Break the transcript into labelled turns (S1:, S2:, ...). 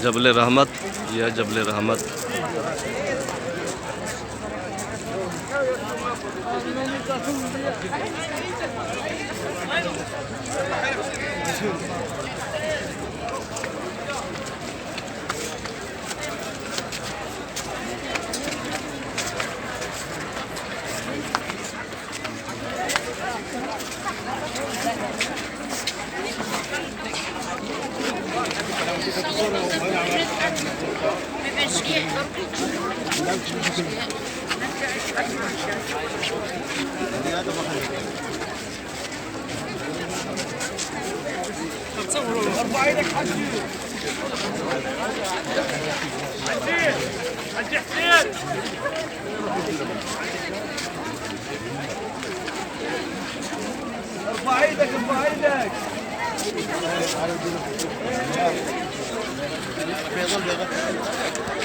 S1: जबल रहमत, यह जबल रहमत।
S2: ارفع ايدك حجي حجي حسين. ارفع ايدك ارفع ايدك. بيضل